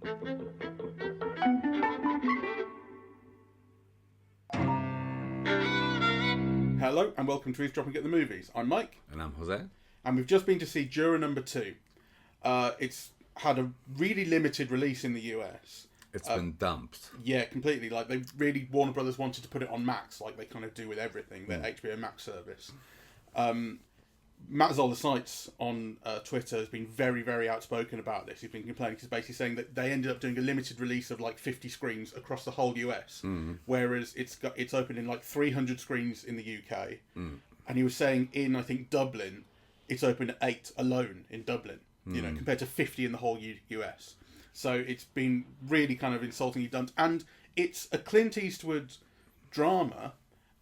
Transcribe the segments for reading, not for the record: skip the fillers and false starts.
Hello and welcome to Eavesdropping at the Movies. I'm Mike. And I'm Jose. And we've just been to see Juror number 2. It's had a really limited release in the US. It's been dumped. Yeah, completely. Like, they really, Warner Brothers wanted to put it on Max, like they kind of do with everything, their HBO Max service. Matt Zoller Sites on Twitter has been very, very outspoken about this. He's been complaining. He's basically saying that they ended up doing a limited release of like 50 screens across the whole US, whereas it's opened in like 300 screens in the UK. And he was saying in, I think, Dublin, it's open at 8 alone in Dublin, you know, compared to 50 in the whole US. So it's been really kind of insultingly done. And it's a Clint Eastwood drama,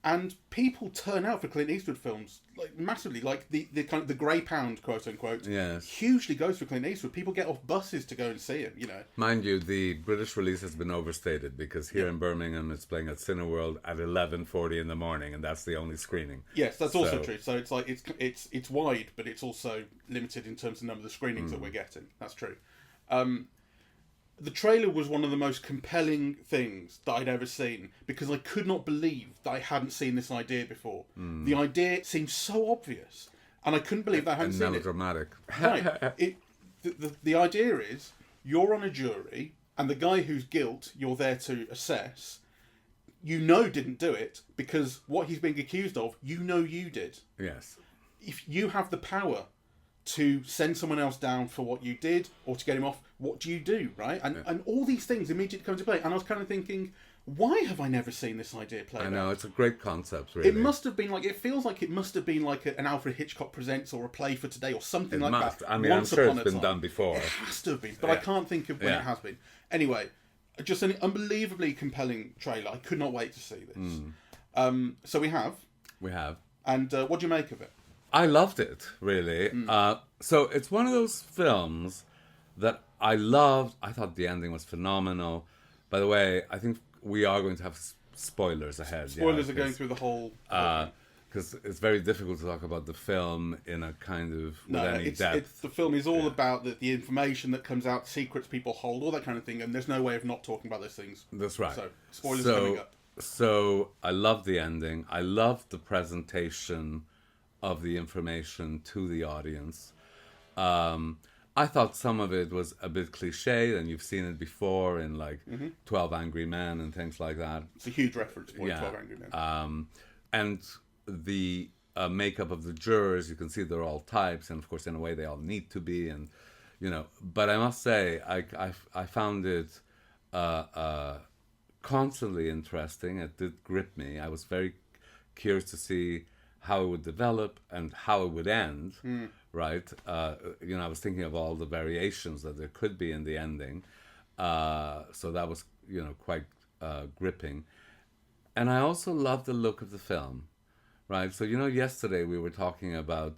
and people turn out for Clint Eastwood films like massively. Like the kind of the Grey Pound, quote unquote, yes, hugely goes for Clint Eastwood. People get off buses to go and see him. You know, mind you, the British release has been overstated because here in Birmingham it's playing at Cineworld at 11:40 in the morning, and that's the only screening. Yes, that's also true. So it's like it's wide, but it's also limited in terms of the number of the screenings that we're getting. That's true. The trailer was one of the most compelling things that I'd ever seen because I could not believe that I hadn't seen this idea before. The idea seemed so obvious, and I couldn't believe that I hadn't seen it. And melodramatic. Right. The idea is you're on a jury, and the guy whose guilt you're there to assess, you know didn't do it because what he's being accused of, you know you did. Yes. If you have the power to send someone else down for what you did or to get him off, what do you do, right? And all these things immediately come into play. And I was kind of thinking, why have I never seen this idea played out? I know, it's a great concept, really. It must have been like, it feels like it must have been like an Alfred Hitchcock Presents or a Play for Today or something like that. I mean, I'm sure it's been done before. It has to have been, but I can't think of when it has been. Anyway, just an unbelievably compelling trailer. I could not wait to see this. So we have. And what do you make of it? I loved it, really. So it's one of those films that I loved. I thought the ending was phenomenal. By the way, I think we are going to have spoilers ahead. Spoilers are going through the whole... Because it's very difficult to talk about the film in a kind of... with any depth. The film is all about the information that comes out, secrets people hold, all that kind of thing, and there's no way of not talking about those things. That's right. So, spoilers coming up. So, I loved the ending. I loved the presentation of the information to the audience. I thought some of it was a bit cliched, and you've seen it before in like 12 Angry Men and things like that. It's a huge reference point, 12 Angry Men. And the makeup of the jurors, you can see they're all types, and of course in a way they all need to be, and you know. But I must say, I found it constantly interesting. It did grip me. I was very curious to see how it would develop and how it would end, right? You know, I was thinking of all the variations that there could be in the ending. So that was, you know, quite gripping. And I also loved the look of the film, right? So, you know, yesterday we were talking about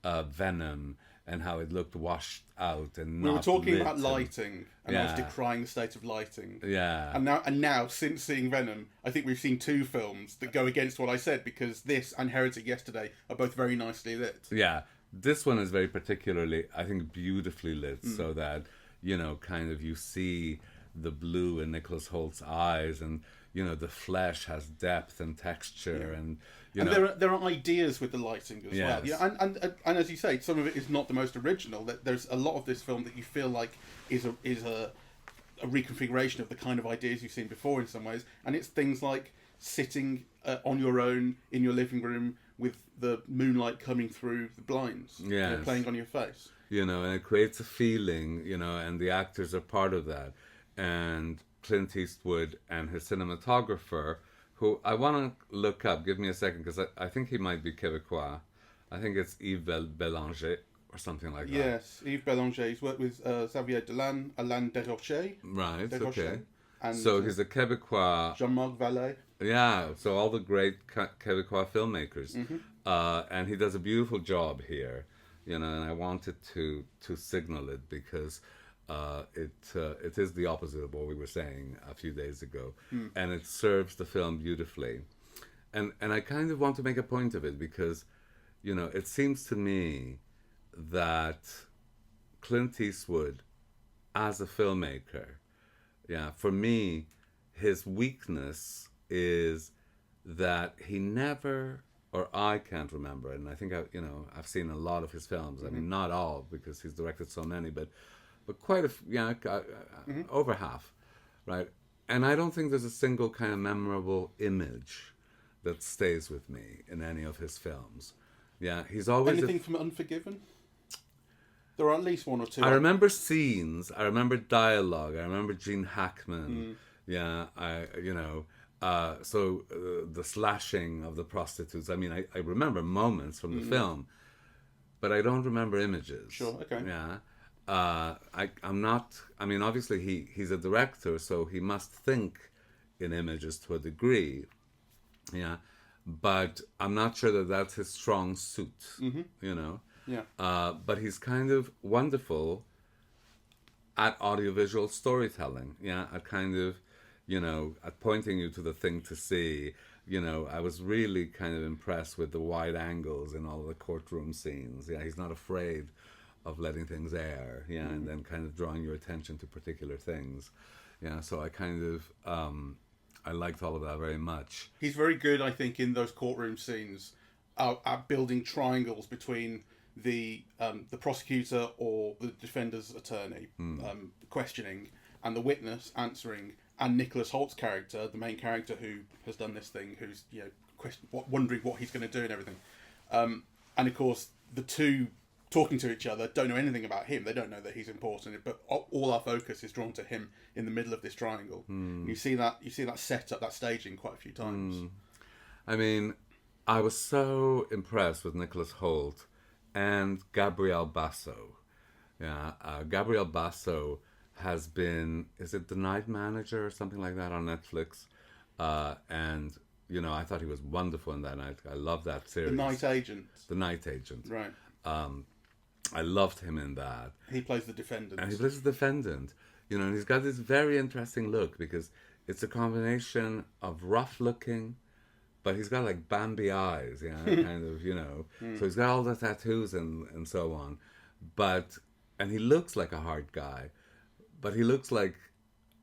Venom and how it looked washed out and we not were talking lit about lighting, and I was decrying the state of lighting. Yeah. And now, since seeing Venom, I think we've seen two films that go against what I said, because this and Heretic yesterday are both very nicely lit. Yeah. This one is very particularly, I think, beautifully lit, so that, you know, kind of you see the blue in Nicholas Hoult's eyes, and, you know, the flesh has depth and texture, and, you know... there are ideas with the lighting as well. Yeah, and as you say, some of it is not the most original. There's a lot of this film that you feel like is a reconfiguration of the kind of ideas you've seen before in some ways, and it's things like sitting on your own in your living room with the moonlight coming through the blinds, playing on your face. You know, and it creates a feeling, you know, and the actors are part of that. And Clint Eastwood and his cinematographer, who I want to look up, give me a second, because I think he might be Québécois. I think it's Yves Bélanger or something like that. Yes, Yves Bélanger. He's worked with Xavier Dolan, Alain Desrochers. Right, Desrochers, okay. And so he's a Québécois. Jean-Marc Vallée. Yeah, so all the great Québécois filmmakers. And he does a beautiful job here, you know, and I wanted to signal it because it is the opposite of what we were saying a few days ago. And it serves the film beautifully. And I kind of want to make a point of it because, you know, it seems to me that Clint Eastwood, as a filmmaker, Yeah, for me, his weakness is that he never, or I can't remember, and I think I've seen a lot of his films. I mean, not all because he's directed so many, but quite over half, right? And I don't think there's a single kind of memorable image that stays with me in any of his films. Yeah, he's always anything from Unforgiven. There are at least one or two. I remember scenes. I remember dialogue. I remember Gene Hackman. Yeah, the slashing of the prostitutes. I mean, I remember moments from the film, but I don't remember images. Sure. Okay. Yeah. I'm not. I mean, obviously he's a director, so he must think in images to a degree. Yeah, but I'm not sure that that's his strong suit. You know. Yeah. But he's kind of wonderful at audiovisual storytelling. Yeah, at kind of, at pointing you to the thing to see. I was really kind of impressed with the wide angles in all of the courtroom scenes. Yeah, he's not afraid of letting things air. Yeah, and then kind of drawing your attention to particular things. Yeah, so I kind of, I liked all of that very much. He's very good, I think, in those courtroom scenes at building triangles between the prosecutor or the defender's attorney questioning, and the witness answering, and Nicholas Hoult's character, the main character who has done this thing, who's wondering what he's going to do and everything, and of course the two talking to each other don't know anything about him. They don't know that he's important, but all our focus is drawn to him in the middle of this triangle. You see that setup, that staging quite a few times. I mean, I was so impressed with Nicholas Hoult and Gabriel Basso. Yeah, Gabriel Basso has been, is it The Night Manager or something like that on Netflix? And, I thought he was wonderful in that. I love that series. The Night Agent. The Night Agent. Right. I loved him in that. He plays the defendant. And he plays the defendant. And he's got this very interesting look because it's a combination of rough looking, but he's got like Bambi eyes, kind of, So he's got all the tattoos and so on. And he looks like a hard guy, but he looks like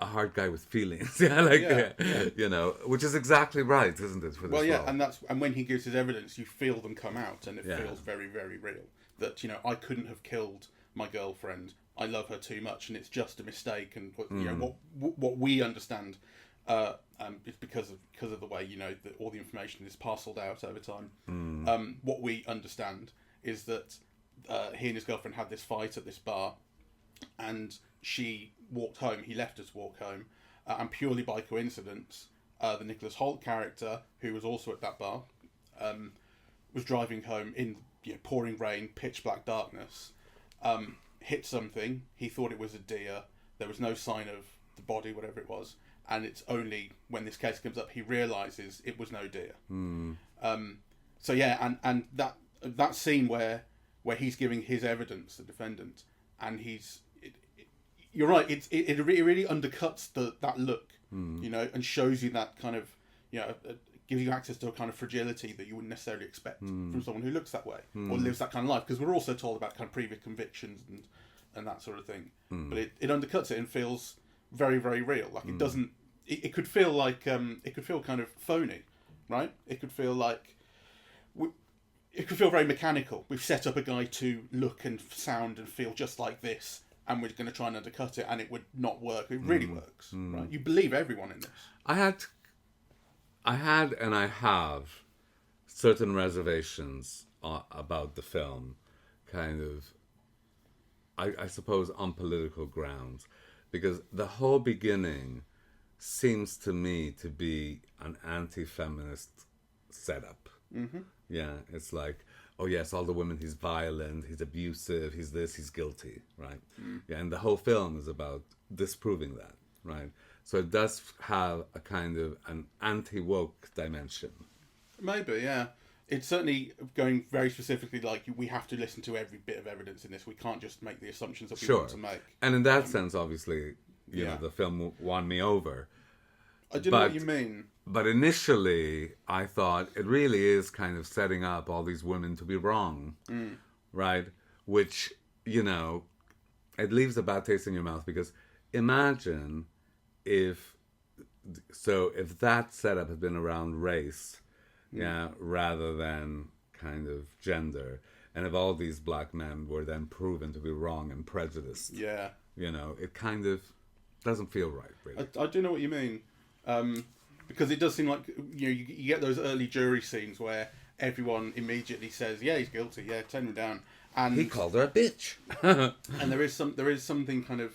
a hard guy with feelings. Which is exactly right, isn't it? For this role? And when he gives his evidence, you feel them come out, and it feels very, very real. That, I couldn't have killed my girlfriend. I love her too much, and it's just a mistake. And what we understand is because of the way all the information is parceled out over time. What we understand is that he and his girlfriend had this fight at this bar, and she walked home. He left her to walk home, and purely by coincidence, the Nicholas Hoult character, who was also at that bar, was driving home in pouring rain, pitch black darkness, hit something. He thought it was a deer. There was no sign of the body, whatever it was, and it's only when this case comes up he realizes it was no deer. So yeah, and that scene where he's giving his evidence, the defendant, and you're right. It really undercuts that look, and shows you that kind of, gives you access to a kind of fragility that you wouldn't necessarily expect from someone who looks that way or lives that kind of life. Because we're also told about kind of previous convictions and that sort of thing. But it undercuts it and feels very, very real. Like it doesn't. It could feel like it could feel kind of phony, right? It could feel like. It could feel very mechanical. We've set up a guy to look and sound and feel just like this, and we're going to try and undercut it, and it would not work. It really works, right? You believe everyone in this. I had and I have certain reservations about the film, kind of, I suppose, on political grounds, because the whole beginning seems to me to be an anti-feminist setup. Yeah, it's like, oh yes, all the women, he's violent, he's abusive, he's this, he's guilty, right? Yeah, and the whole film is about disproving that, right? So it does have a kind of an anti-woke dimension. Maybe, yeah. It's certainly going very specifically like we have to listen to every bit of evidence in this. We can't just make the assumptions that we want to make. And in that sense, obviously, you know, the film won me over. I do know what you mean. But initially, I thought it really is kind of setting up all these women to be wrong, right? Which, you know, it leaves a bad taste in your mouth, because imagine if that setup had been around race, rather than kind of gender, and if all these black men were then proven to be wrong and prejudiced, it kind of doesn't feel right, really. I do know what you mean, because it does seem like you get those early jury scenes where everyone immediately says, "Yeah, he's guilty. Yeah, turn him down." And he called her a bitch. And there is something kind of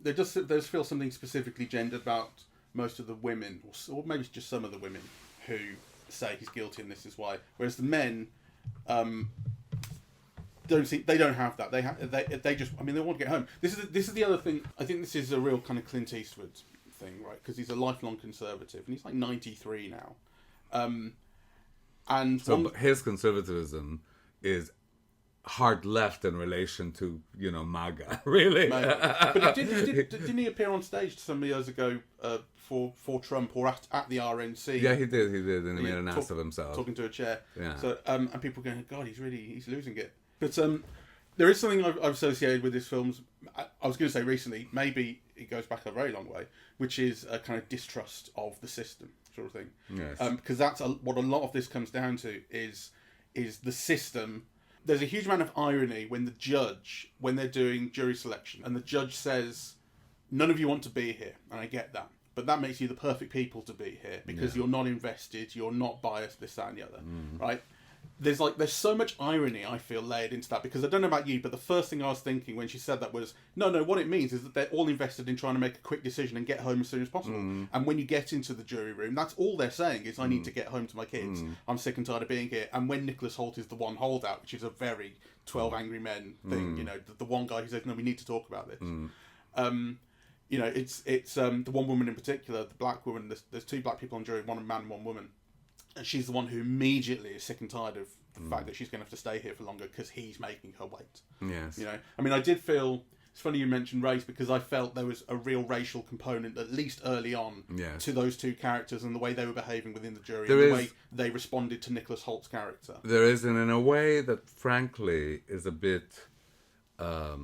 there does feel something specifically gendered about most of the women, or maybe just some of the women who say he's guilty and this is why. Whereas the men they don't have that. They just, I mean, they want to get home. This is the other thing. I think this is a real kind of Clint Eastwood thing, right? Because he's a lifelong conservative and he's like 93 now. And so his conservatism is hard left in relation to MAGA, really. But didn't he appear on stage some years ago for Trump or at the RNC? Yeah, he did, and he made an ass of himself talking to a chair. Yeah. So and people going, God, he's losing it. But there is something I've associated with this film. I was going to say recently, maybe it goes back a very long way, which is a kind of distrust of the system, sort of thing. Yes. Because that's what a lot of this comes down to is the system. There's a huge amount of irony when they're doing jury selection, and the judge says, "None of you want to be here," and I get that, but that makes you the perfect people to be here because you're not invested, you're not biased, this, that, and the other, right? There's so much irony, I feel, layered into that, because I don't know about you, but the first thing I was thinking when she said that was, no, what it means is that they're all invested in trying to make a quick decision and get home as soon as possible. And when you get into the jury room, that's all they're saying is, I need to get home to my kids. I'm sick and tired of being here. And when Nicholas Hoult is the one holdout, which is a very 12 Angry Men thing, the one guy who says, no, we need to talk about this. It's the one woman in particular, the black woman, there's two black people on jury, one man and one woman. And she's the one who immediately is sick and tired of the fact that she's going to have to stay here for longer because he's making her wait. Yes. I mean, I did feel, it's funny you mentioned race, because I felt there was a real racial component, at least early on, to those two characters and the way they were behaving within the jury, the way they responded to Nicholas Holt's character. There is, and in a way that, frankly, is a bit, I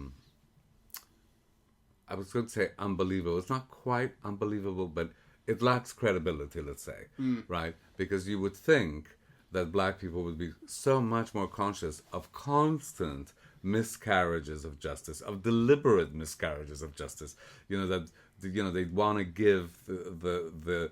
was going to say unbelievable. It's not quite unbelievable, but it lacks credibility, let's say, right? Because you would think that black people would be so much more conscious of constant miscarriages of justice, of deliberate miscarriages of justice. They'd want to give the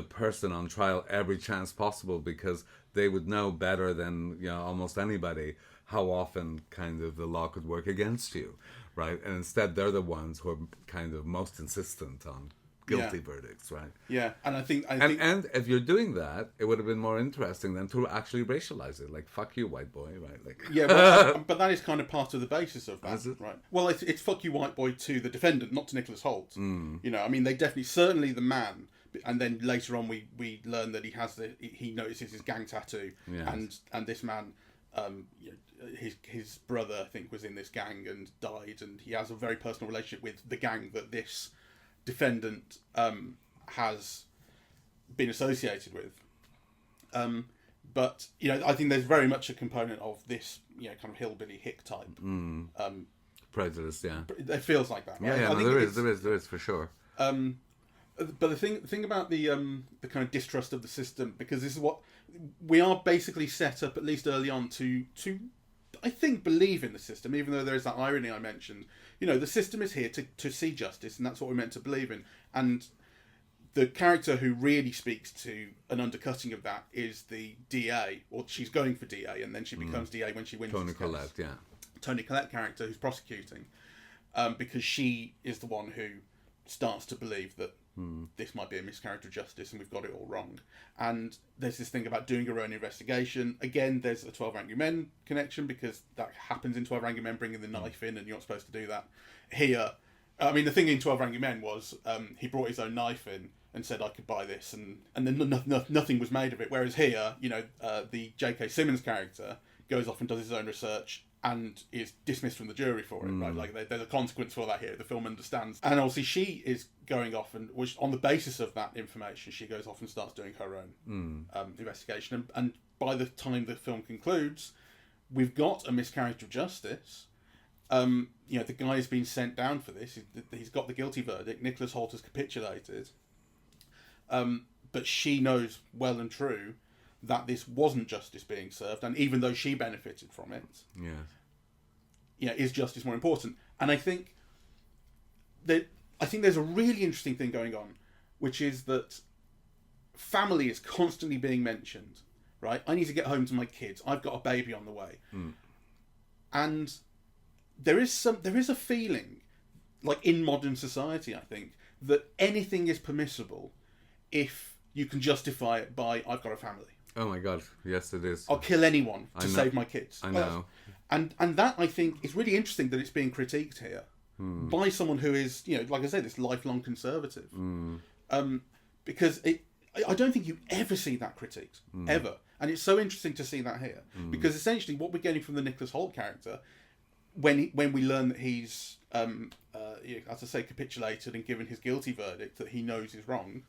person on trial every chance possible because they would know better than almost anybody how often kind of the law could work against you, right? And instead, they're the ones who are kind of most insistent on guilty verdicts, right? Yeah, and I think and if you're doing that, it would have been more interesting than to actually racialize it, like "fuck you, white boy," right? Like, but that is kind of part of the basis of that, is it? Right? Well, it's "fuck you, white boy" to the defendant, not to Nicholas Hoult. I mean, they definitely, certainly the man, and then later on we learn that he notices his gang tattoo, and this man, his brother, I think, was in this gang and died, and he has a very personal relationship with the gang that this defendant has been associated with, but I think there's very much a component of this kind of hillbilly hick type prejudice. Yeah, it feels like that. Right? There is for sure. But the thing about the kind of distrust of the system, because this is what we are basically set up, at least early on, to I think believe in the system, even though there is that irony I mentioned. The system is here to see justice, and that's what we're meant to believe in. And the character who really speaks to an undercutting of that is the DA, or she's going for DA, and then she becomes DA when she wins. Toni Collette, Toni Collette character who's prosecuting, because she is the one who starts to believe that this might be a miscarriage of justice and we've got it all wrong. And there's this thing about doing your own investigation. Again, there's a 12 Angry Men connection, because that happens in 12 Angry Men, bringing the knife in, and you're not supposed to do that. Here, I mean, the thing in 12 Angry Men was he brought his own knife in and said, I could buy this, and then nothing was made of it. Whereas here, the J.K. Simmons character goes off and does his own research and is dismissed from the jury for it, right? Like, there's a consequence for that here. The film understands. And obviously she is going off, and which on the basis of that information, she goes off and starts doing her own investigation. And by the time the film concludes, we've got a miscarriage of justice, The guy has been sent down for this. He's got the guilty verdict. Nicholas Hoult has capitulated. But she knows well and true that this wasn't justice being served, and even though she benefited from it, is justice more important? And I think there's a really interesting thing going on, which is that family is constantly being mentioned. Right? I need to get home to my kids. I've got a baby on the way, and there is a feeling, like in modern society, I think, that anything is permissible if you can justify it by I've got a family. Oh my God! Yes, it is. I'll kill anyone to save my kids. I know. And that, I think, is really interesting that it's being critiqued here by someone who is, like I say, this lifelong conservative. Because I don't think you ever see that critiqued ever, and it's so interesting to see that here because essentially what we're getting from the Nicholas Hoult character, when we learn that he's, as I say, capitulated and given his guilty verdict that he knows is wrong.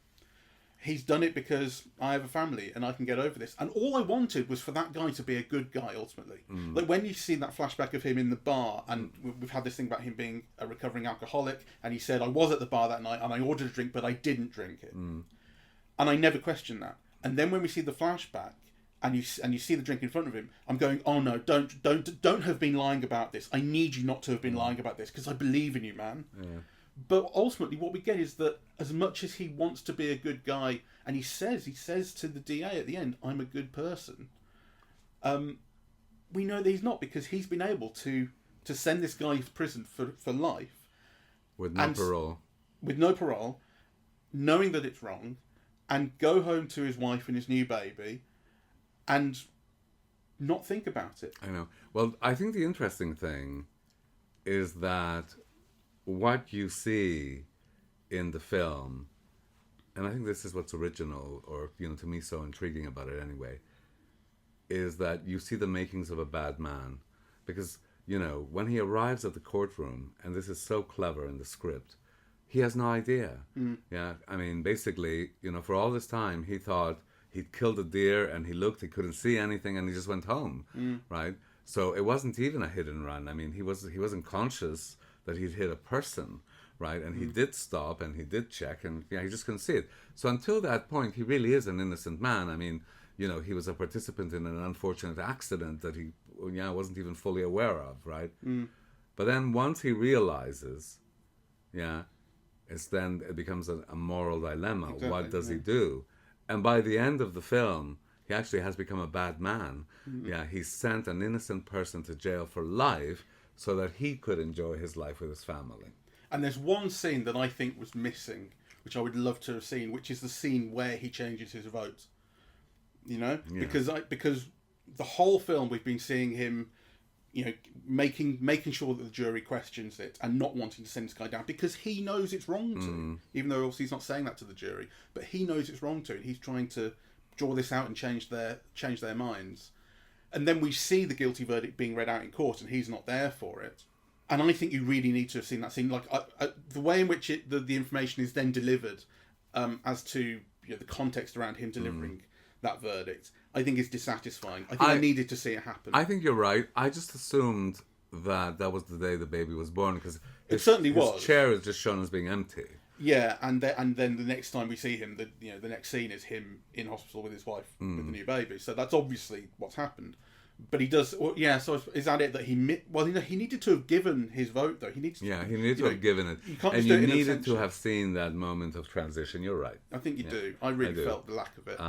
He's done it because I have a family and I can get over this. And all I wanted was for that guy to be a good guy, ultimately. Like when you see that flashback of him in the bar, and we've had this thing about him being a recovering alcoholic, and he said, I was at the bar that night and I ordered a drink, but I didn't drink it. And I never questioned that. And then when we see the flashback, and you see the drink in front of him, I'm going, oh no, don't have been lying about this. I need you not to have been lying about this, because I believe in you, man. Yeah. But ultimately, what we get is that as much as he wants to be a good guy, and he says to the DA at the end, "I'm a good person," we know that he's not, because he's been able to send this guy to prison for life with no parole, knowing that it's wrong, and go home to his wife and his new baby, and not think about it. I know. Well, I think the interesting thing is that what you see in the film, and I think this is what's original, or to me so intriguing about it anyway, is that you see the makings of a bad man. Because when he arrives at the courtroom, and this is so clever in the script, he has no idea. Yeah, I mean, basically, for all this time he thought he'd killed a deer, and he couldn't see anything, and he just went home, right? So it wasn't even a hit and run. I mean, he wasn't conscious that he'd hit a person, right? And he did stop and he did check, and he just couldn't see it. So until that point, he really is an innocent man. I mean, he was a participant in an unfortunate accident that he wasn't even fully aware of, right? But then once he realizes, it becomes a moral dilemma. Exactly, what does he do? And by the end of the film, he actually has become a bad man. He sent an innocent person to jail for life so that he could enjoy his life with his family. And there's one scene that I think was missing, which I would love to have seen, which is the scene where he changes his vote. Because the whole film we've been seeing him, making sure that the jury questions it and not wanting to send this guy down because he knows it's wrong to, even though obviously he's not saying that to the jury, but he knows it's wrong to, and he's trying to draw this out and change their minds. And then we see the guilty verdict being read out in court, and he's not there for it. And I think you really need to have seen that scene. Like the way in which the information is then delivered, as to the context around him delivering that verdict, I think is dissatisfying. I think I needed to see it happen. I think you're right. I just assumed that was the day the baby was born, because it certainly was. His chair is just shown as being empty. Yeah, and then the next time we see him, the next scene is him in hospital with his wife with the new baby. So that's obviously what's happened. But he does. Well, so is that it? That he needed to have given his vote, though. He needed to have given it, and you needed to have seen that moment of transition. You're right. I think you do. I really felt the lack of it.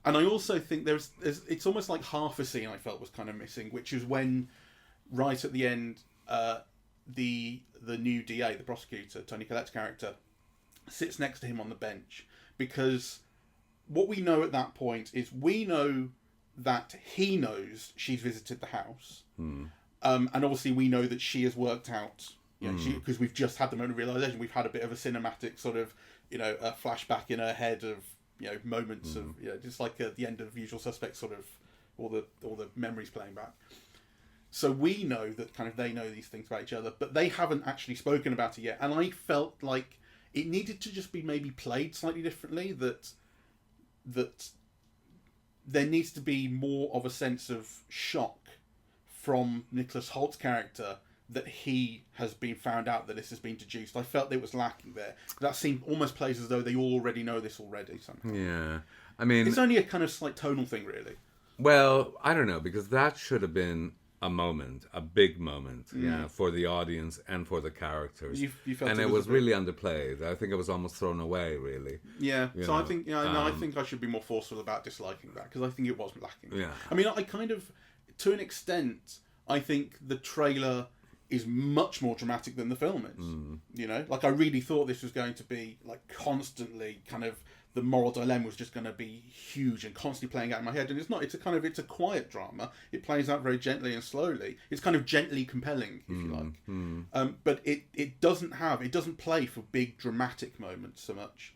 And I also think there's it's almost like half a scene I felt was kind of missing, which is when, right at the end, the new DA, the prosecutor, Toni Collette's character, sits next to him on the bench, because what we know at that point is we know that he knows she's visited the house, and obviously we know that she has worked out, because we've just had the moment of realization. We've had a bit of a cinematic sort of, a flashback in her head of, moments of, just like at the end of Usual Suspects, sort of all the memories playing back. So we know that kind of they know these things about each other, but they haven't actually spoken about it yet. And I felt like it needed to just be maybe played slightly differently, that there needs to be more of a sense of shock from Nicholas Holt's character that he has been found out that this has been deduced. I felt it was lacking there. That scene almost plays as though they already know this already somehow. Yeah. I mean... It's only a kind of slight tonal thing, really. Well, I don't know, because that should have been a moment, a big moment, for the audience and for the characters. You felt and it was really underplayed. I think it was almost thrown away, really. Yeah, so I think, I think I should be more forceful about disliking that, because I think it was lacking. Yeah. I mean, I kind of, to an extent, I think the trailer is much more dramatic than the film is. You know, like I really thought this was going to be like constantly kind of the moral dilemma was just going to be huge and constantly playing out in my head, and it's not. It's a quiet drama. It plays out very gently and slowly. It's kind of gently compelling, if you like. But it doesn't play for big dramatic moments so much.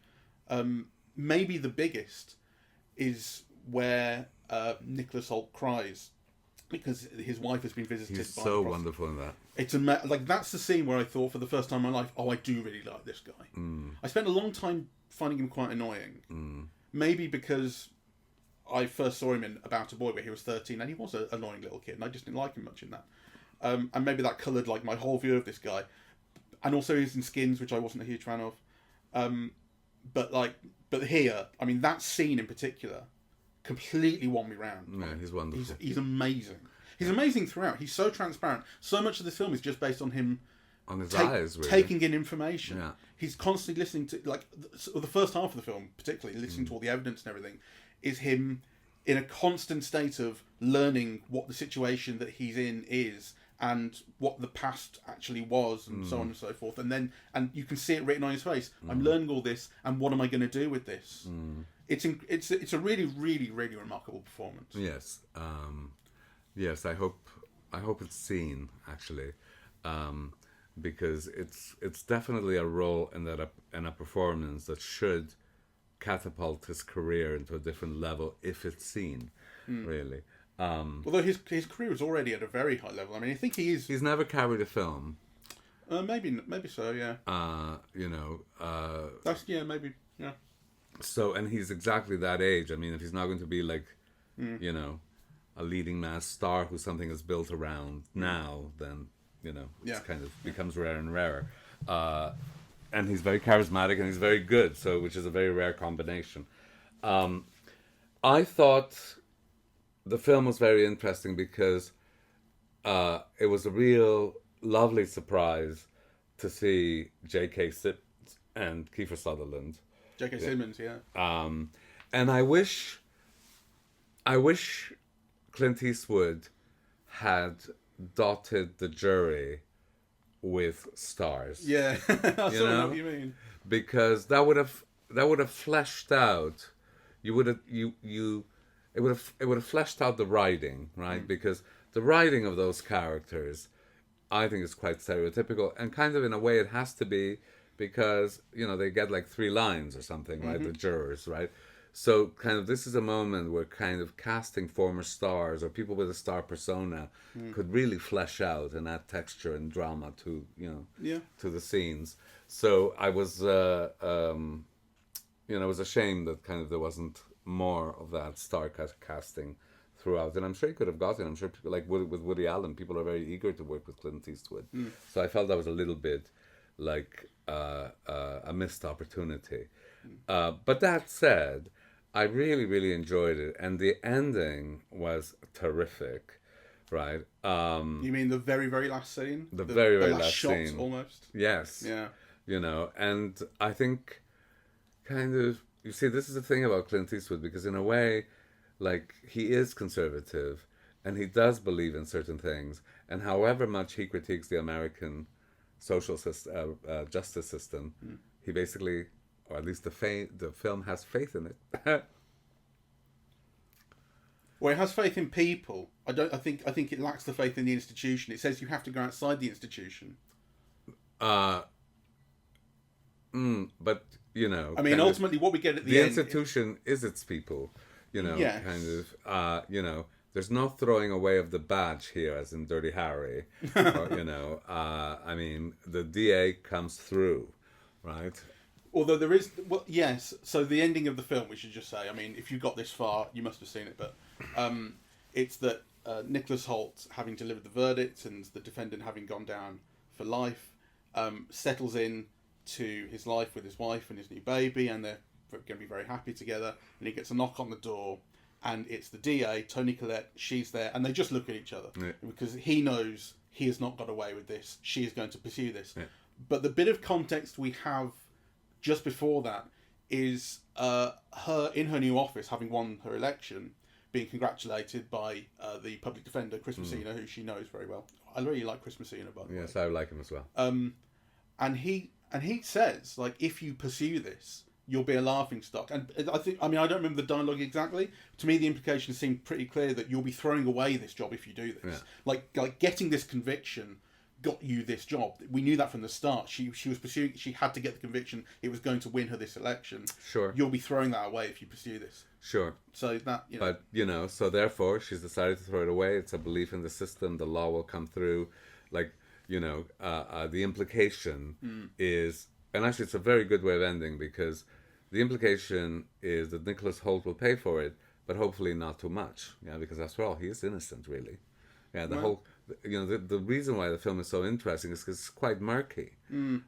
Maybe the biggest is where Nicholas Hoult cries because his wife has been visited. He's by so wonderful in that. It's like that's the scene where I thought for the first time in my life, oh, I do really like this guy. I spent a long time finding him quite annoying. Maybe because I first saw him in About a Boy where he was 13 and he was an annoying little kid and I just didn't like him much in that. And maybe that coloured like my whole view of this guy. And also he's in Skins, which I wasn't a huge fan of. But here, I mean, that scene in particular completely won me round. Yeah, he's wonderful. He's amazing. He's amazing throughout. He's so transparent. So much of this film is just based on him on his eyes, really. Taking in information. Yeah. He's constantly listening to, like, the first half of the film, particularly, listening to all the evidence and everything, is him in a constant state of learning what the situation that he's in is and what the past actually was and so on and so forth. And you can see it written on his face. I'm learning all this, and what am I going to do with this? It's a really, really, really remarkable performance. Yes. Yes, I hope it's seen, actually. Because it's definitely a role in a performance that should catapult his career into a different level if it's seen, really. Although his career is already at a very high level. I mean, I think he is. He's never carried a film. Maybe so. Yeah. Maybe. Yeah. So, and he's exactly that age. I mean, if he's not going to be like, a leading mass star who something is built around now, then. It kind of becomes rarer and rarer. And he's very charismatic and he's very good, so which is a very rare combination. I thought the film was very interesting because it was a real lovely surprise to see J.K. Simmons and Kiefer Sutherland. J.K. Simmons, yeah. And I wish Clint Eastwood had dotted the jury with stars. Yeah, I know what you mean. Because that would have fleshed out. It would have fleshed out the writing, right? Because the writing of those characters, I think, is quite stereotypical, and kind of in a way it has to be because they get like 3 lines or something, right? The jurors, right? So kind of this is a moment where kind of casting former stars or people with a star persona could really flesh out and add texture and drama to to the scenes. So I was it was a shame that kind of there wasn't more of that star casting throughout. And I'm sure he could have gotten. I'm sure people like with Woody Allen, people are very eager to work with Clint Eastwood. So I felt that was a little bit like a missed opportunity. But that said, I really, really enjoyed it, and the ending was terrific, right? You mean the very, very last scene? The very, very last shot, scene. almost? Yes. Yeah. And I think kind of, you see, this is the thing about Clint Eastwood, because in a way, like, he is conservative, and he does believe in certain things, and however much he critiques the American social system, justice system, he basically... or at least the film has faith in it. Well, it has faith in people. I think it lacks the faith in the institution. It says you have to go outside the institution. But I mean, ultimately, what we get at the end, institution is its people. Yes. Kind of. There's no throwing away of the badge here, as in Dirty Harry. Or, I mean, the DA comes through, right? Although there is, well, yes. So the ending of the film, we should just say. I mean, if you got this far, you must have seen it. But it's that Nicholas Hoult, having delivered the verdict and the defendant having gone down for life, settles in to his life with his wife and his new baby, and they're going to be very happy together. And he gets a knock on the door, and it's the DA, Toni Collette. She's there, and they just look at each other because he knows he has not got away with this. She is going to pursue this. Yeah. But the bit of context we have just before that is her in her new office, having won her election, being congratulated by the public defender, Chris Messina, who she knows very well. I really like Chris Messina, by the way. Yes, I like him as well. And he says, like, if you pursue this, you'll be a laughingstock. And I don't remember the dialogue exactly. To me, the implication seemed pretty clear that you'll be throwing away this job if you do this. Yeah. Like getting this conviction got you this job. We knew that from the start. She was pursuing. She had to get the conviction. It was going to win her this election. Sure. You'll be throwing that away if you pursue this. Sure. So that. But so therefore she's decided to throw it away. It's a belief in the system. The law will come through. The implication is, and actually it's a very good way of ending, because the implication is that Nicholas Hoult will pay for it, but hopefully not too much. Yeah, because after all, he is innocent, really. Yeah, the reason why the film is so interesting is because it's quite murky,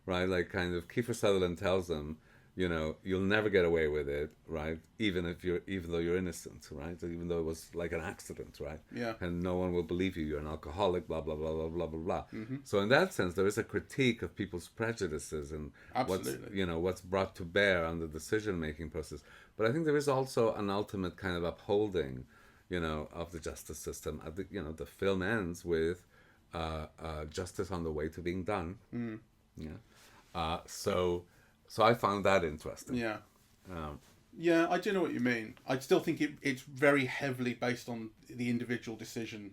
right? Like, kind of, Kiefer Sutherland tells them, you'll never get away with it, right? Even though you're innocent, right? Even though it was like an accident, right? Yeah. And no one will believe you. You're an alcoholic, blah blah blah blah blah blah blah. Mm-hmm. So in that sense, there is a critique of people's prejudices and what's brought to bear on the decision-making process. But I think there is also an ultimate kind of upholding, of the justice system. The film ends with justice on the way to being done. Mm. Yeah. So I found that interesting. Yeah. Yeah, I do know what you mean. I still think it's very heavily based on the individual decision.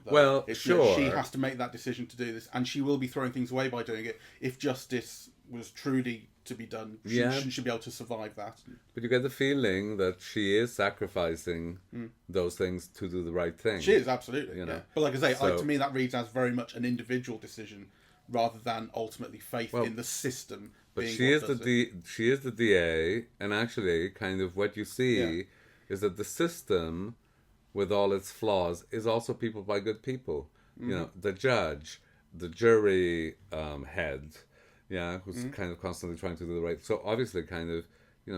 Though. Well, sure. She has to make that decision to do this, and she will be throwing things away by doing it. If justice was truly to be done, she should be able to survive that. But you get the feeling that she is sacrificing those things to do the right thing. She is, absolutely. Yeah. But like I say, to me that reads as very much an individual decision rather than ultimately faith in the system. But she is the DA, and actually, kind of what you see is that the system, with all its flaws, is also peopled by good people. Mm-hmm. The judge, the jury head, who's kind of constantly trying to do the right. So obviously, kind of,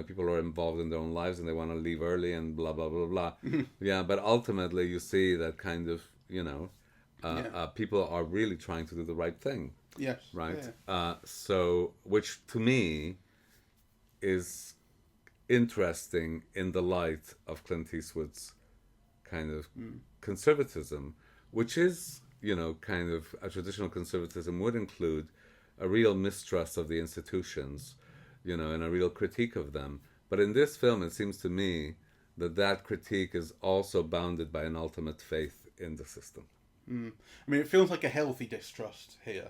people are involved in their own lives and they want to leave early and blah blah blah blah. Yeah, but ultimately, you see that kind of, people are really trying to do the right thing. Yes. Right. Yeah. So, which to me is interesting in the light of Clint Eastwood's kind of conservatism, which is, kind of a traditional conservatism would include a real mistrust of the institutions, and a real critique of them. But in this film, it seems to me that critique is also bounded by an ultimate faith in the system. I mean, it feels like a healthy distrust here.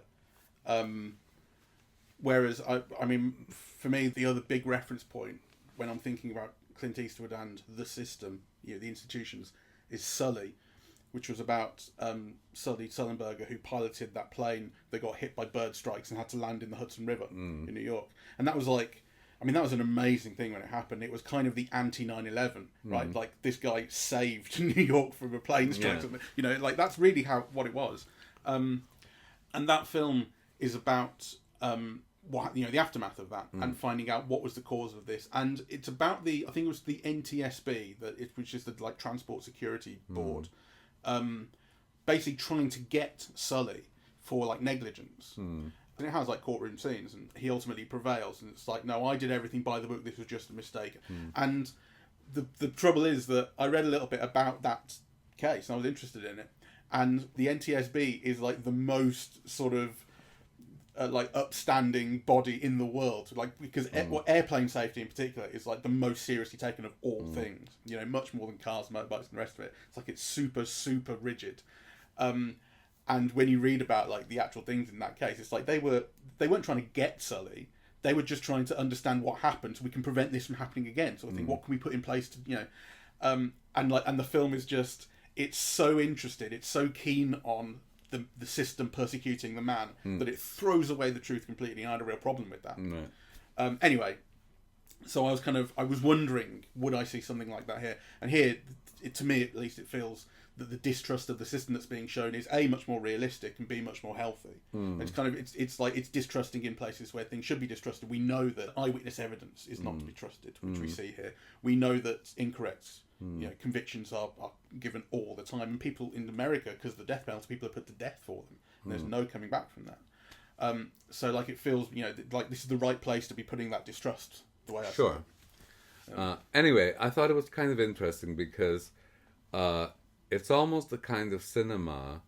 Whereas, I mean, for me, the other big reference point when I'm thinking about Clint Eastwood and the system, the institutions, is Sully, which was about Sully Sullenberger, who piloted that plane that got hit by bird strikes and had to land in the Hudson River in New York. And that was that was an amazing thing when it happened. It was kind of the anti 9/11, right? Like, this guy saved New York from a plane strike. Yeah. That's really what it was. And that film is about the aftermath of that and finding out what was the cause of this, and it's about I think it was the NTSB, which is the Transport Security Board, basically trying to get Sully for negligence. And it has courtroom scenes, and he ultimately prevails, and it's no, I did everything by the book. This was just a mistake. And the trouble is that I read a little bit about that case, and I was interested in it, and the NTSB is the most sort of upstanding body in the world, because airplane safety in particular is the most seriously taken of all things. Much more than cars, motorbikes, and the rest of it. It's it's super, super rigid. And when you read about the actual things in that case, it's they weren't trying to get Sully. They were just trying to understand what happened so we can prevent this from happening again. Sort of thing. What can we put in place to and the film is just, it's so interested, it's so keen on the system persecuting the man that it throws away the truth completely. I had a real problem with that. Right. Anyway, so I was wondering, would I see something like that here? And here, to me at least, it feels that the distrust of the system that's being shown is A, much more realistic, and B, much more healthy. It's kind of it's like it's distrusting in places where things should be distrusted. We know that eyewitness evidence is not to be trusted, which we see here. We know that incorrect convictions are given all the time, and people in America, because of the death penalty, people are put to death for them, and there's no coming back from that. So like it feels like this is the right place to be putting that distrust the way I see it. Anyway, I thought it was kind of interesting because it's almost the kind of cinema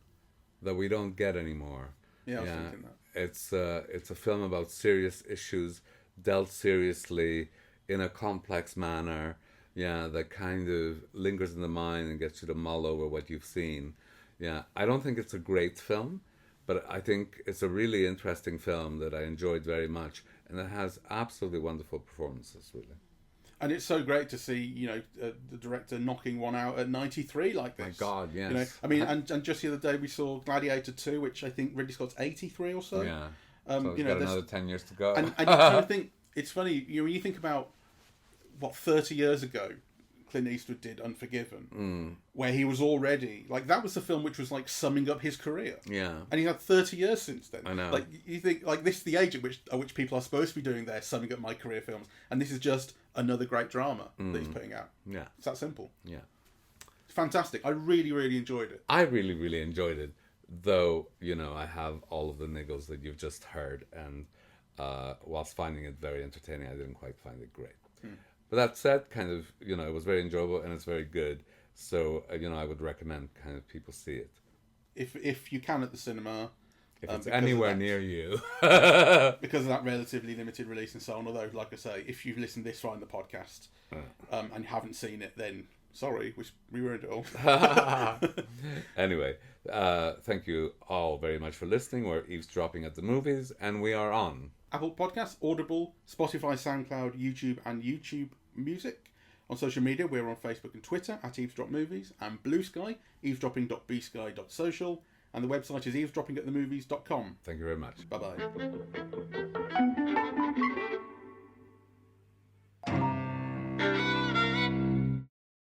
that we don't get anymore. Yeah, I was thinking that. It's a film about serious issues dealt seriously in a complex manner. Yeah, that kind of lingers in the mind and gets you to mull over what you've seen. Yeah, I don't think it's a great film, but I think it's a really interesting film that I enjoyed very much, and it has absolutely wonderful performances, really. And it's so great to see, the director knocking one out at 93 like this. My God, yes. I mean, and just the other day we saw Gladiator 2, which I think Ridley Scott's 83 or so. Yeah. So he's got another 10 years to go. And you kind of think, it's funny, when you think about what 30 years ago Clint Eastwood did Unforgiven, where he was already, that was the film which was summing up his career. Yeah. And he had 30 years since then. I know. You think, this is the age at which people are supposed to be doing their summing up my career films, and this is just another great drama that he's putting out. Yeah. It's that simple. Yeah. It's fantastic. I really, really enjoyed it. I really, really enjoyed it, though, I have all of the niggles that you've just heard, and whilst finding it very entertaining, I didn't quite find it great. But that said, kind of, it was very enjoyable and it's very good. So, I would recommend kind of people see it. If you can at the cinema. If it's anywhere near you. Because of that relatively limited release and so on. Although, like I say, if you've listened this far in the podcast and haven't seen it, then sorry, we ruined it all. Anyway, thank you all very much for listening. We're eavesdropping at the movies, and we are on Apple Podcasts, Audible, Spotify, SoundCloud, YouTube, and YouTube Music. On social media, we're on Facebook and Twitter at Eavesdrop Movies, and Blue Sky, eavesdropping.bsky.social, and the website is eavesdroppingatthemovies.com. Thank you very much. Bye-bye.